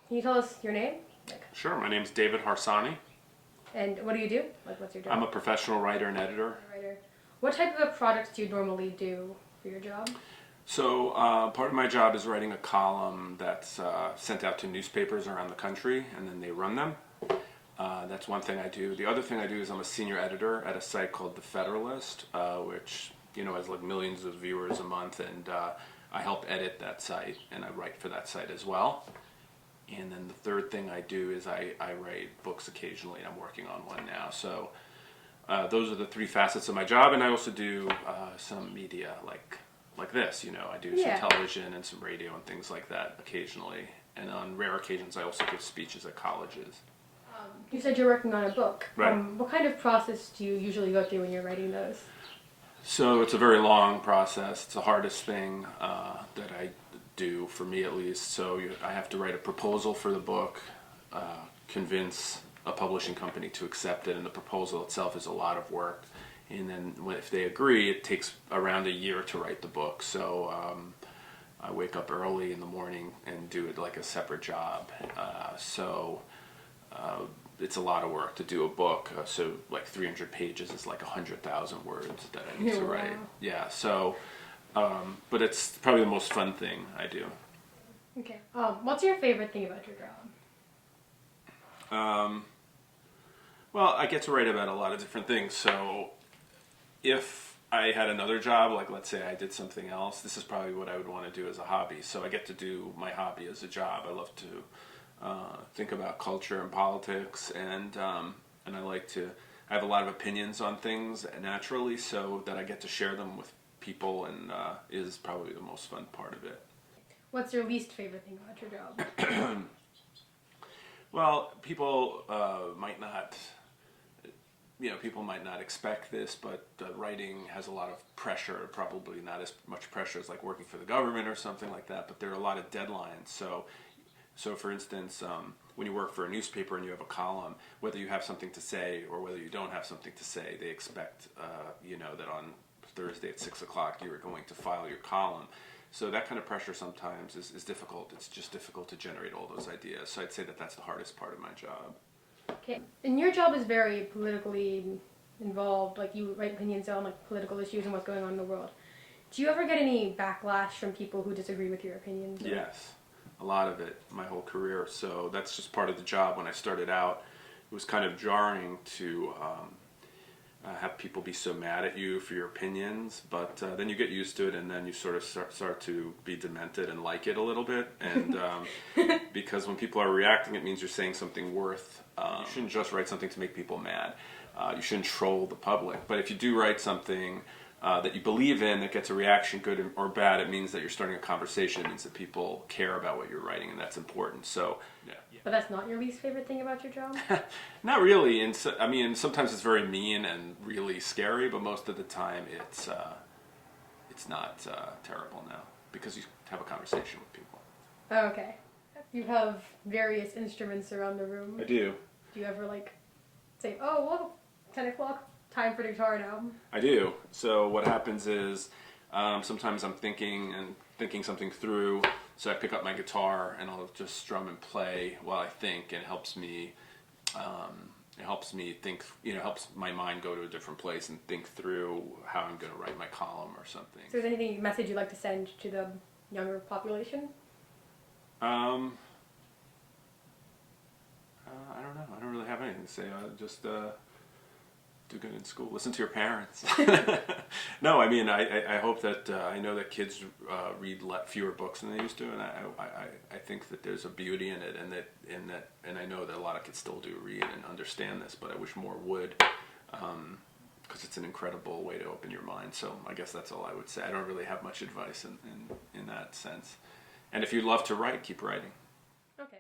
Can you tell us your name? Sure, my name's David Harsanyi. And what do you do? What's your job? I'm a professional writer and editor. Writer. What type of projects do you normally do for your job? So part of my job is writing a column that's sent out to newspapers around the country, and then they run them. That's one thing I do. The other thing I do is I'm a senior editor at a site called The Federalist, which has like millions of viewers a month, and I help edit that site, and I write for that site as well. And then the third thing I do is I write books occasionally, and I'm working on one now. So those are the three facets of my job, and I also do some media like this. I do some television and some radio and things like that occasionally. And on rare occasions, I also give speeches at colleges. You said you're working on a book. Right. What kind of process do you usually go through when you're writing those? So it's a very long process. It's the hardest thing that I do, for me at least. So I have to write a proposal for the book, convince a publishing company to accept it, and the proposal itself is a lot of work. And then if they agree, it takes around a year to write the book. So I wake up early in the morning and do it like a separate job. It's a lot of work to do a book. So like 300 pages is like 100,000 words that I need to write. Yeah. So, but it's probably the most fun thing I do. Okay. What's your favorite thing about your job? Well, I get to write about a lot of different things. So if I had another job, like let's say I did something else, this is probably what I would want to do as a hobby. So I get to do my hobby as a job. I love to think about culture and politics, and I have a lot of opinions on things naturally, so that I get to share them with people, and is probably the most fun part of it. What's your least favorite thing about your job? Well, people might not expect this, but writing has a lot of pressure, probably not as much pressure as like working for the government or something like that, but there are a lot of deadlines. So for instance, when you work for a newspaper and you have a column, whether you have something to say or whether you don't have something to say, they expect that on Thursday at 6 o'clock you are going to file your column. So that kind of pressure sometimes is difficult. It's just difficult to generate all those ideas. So I'd say that that's the hardest part of my job. Okay. And your job is very politically involved. Like, you write opinions on like political issues and what's going on in the world. Do you ever get any backlash from people who disagree with your opinions? Yes, a lot of it, my whole career. So that's just part of the job. When I started out, it was kind of jarring to have people be so mad at you for your opinions, but then you get used to it, and then you sort of start to be demented and like it a little bit. And because when people are reacting, it means you're saying something worth. You shouldn't just write something to make people mad. You shouldn't troll the public. But if you do write something that you believe in that gets a reaction, good or bad, it means that you're starting a conversation. It means that people care about what you're writing, and that's important. So, yeah. But that's not your least favorite thing about your job? Not really. And I mean, sometimes it's very mean and really scary, but most of the time it's not terrible now, because you have a conversation with people. Oh, okay. You have various instruments around the room. I do. Do you ever say, oh, well, 10 o'clock, time for the guitar now? I do. So what happens is sometimes I'm thinking something through, so I pick up my guitar and I'll just strum and play while I think, and it helps me think, helps my mind go to a different place and think through how I'm going to write my column or something. So is there any message you'd like to send to the younger population? I don't know. I don't really have anything to say. Just do good in school. Listen to your parents. No, I mean, I hope that I know that kids read fewer books than they used to, and I think that there's a beauty in it, and I know that a lot of kids still do read and understand this, but I wish more would, because it's an incredible way to open your mind. So I guess that's all I would say. I don't really have much advice in that sense. And if you love to write, keep writing. Okay.